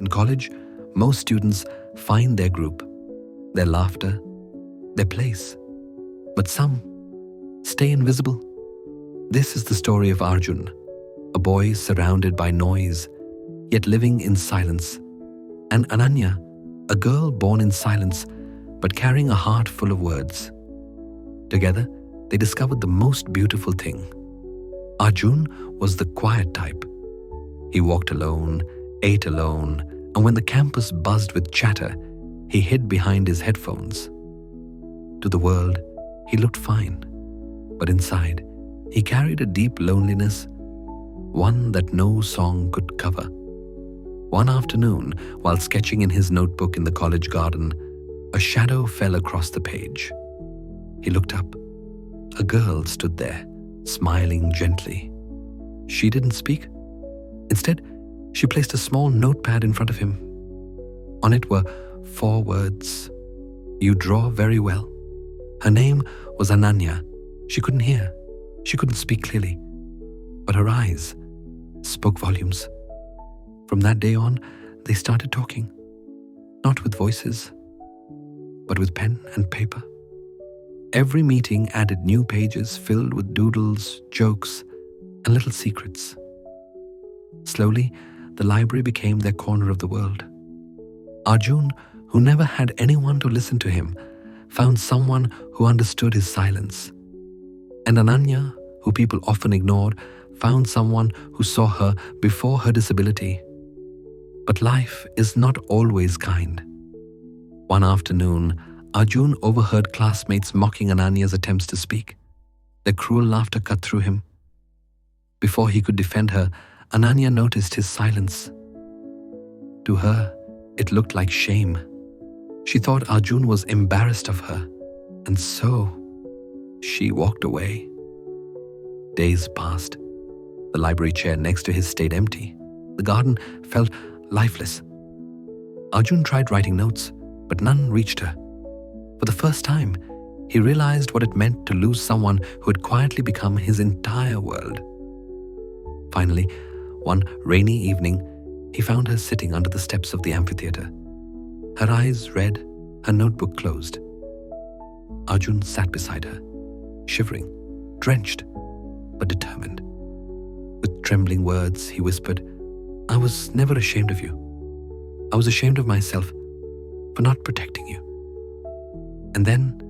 In college, most students find their group, their laughter, their place. But some stay invisible. This is the story of Arjun, a boy surrounded by noise, yet living in silence, and Ananya, a girl born in silence but carrying a heart full of words. Together, they discovered the most beautiful thing. Arjun was the quiet type. He walked alone, ate alone, and when the campus buzzed with chatter, he hid behind his headphones. To the world, he looked fine, but inside, he carried a deep loneliness, one that no song could cover. One afternoon, while sketching in his notebook in the college garden, a shadow fell across the page. He looked up. A girl stood there, smiling gently. She didn't speak. Instead, she placed a small notepad in front of him. On it were 4 words. "You draw very well." Her name was Ananya. She couldn't hear. She couldn't speak clearly. But her eyes spoke volumes. From that day on, they started talking. Not with voices, but with pen and paper. Every meeting added new pages filled with doodles, jokes, and little secrets. Slowly, the library became their corner of the world. Arjun, who never had anyone to listen to him, found someone who understood his silence. And Ananya, who people often ignored, found someone who saw her before her disability. But life is not always kind. One afternoon, Arjun overheard classmates mocking Ananya's attempts to speak. Their cruel laughter cut through him. Before he could defend her, Ananya noticed his silence. To her, it looked like shame. She thought Arjun was embarrassed of her, and so she walked away. Days passed. The library chair next to his stayed empty. The garden felt lifeless. Arjun tried writing notes, but none reached her. For the first time, he realized what it meant to lose someone who had quietly become his entire world. Finally, one rainy evening, he found her sitting under the steps of the amphitheater. Her eyes red, her notebook closed. Arjun sat beside her, shivering, drenched, but determined. With trembling words, he whispered, "I was never ashamed of you. I was ashamed of myself for not protecting you." And then,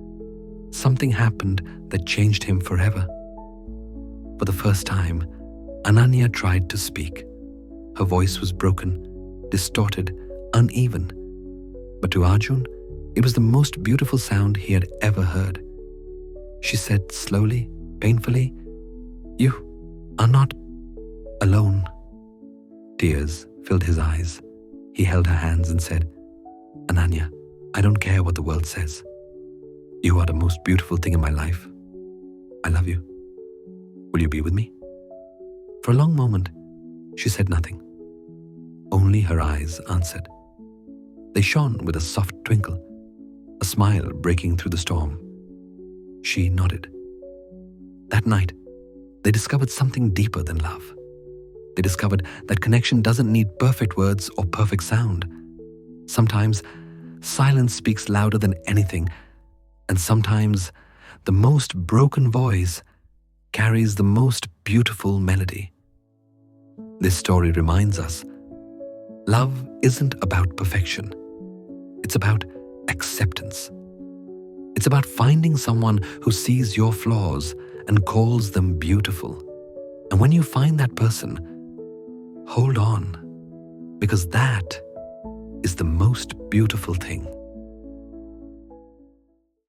something happened that changed him forever. For the first time, Ananya tried to speak. Her voice was broken, distorted, uneven. But to Arjun, it was the most beautiful sound he had ever heard. She said slowly, painfully, "You are not alone." Tears filled his eyes. He held her hands and said, "Ananya, I don't care what the world says. You are the most beautiful thing in my life. I love you. Will you be with me?" For a long moment, she said nothing. Only her eyes answered. They shone with a soft twinkle, a smile breaking through the storm. She nodded. That night, they discovered something deeper than love. They discovered that connection doesn't need perfect words or perfect sound. Sometimes, silence speaks louder than anything, and sometimes, the most broken voice carries the most beautiful melody. This story reminds us, love isn't about perfection. It's about acceptance. It's about finding someone who sees your flaws and calls them beautiful. And when you find that person, hold on, because that is the most beautiful thing.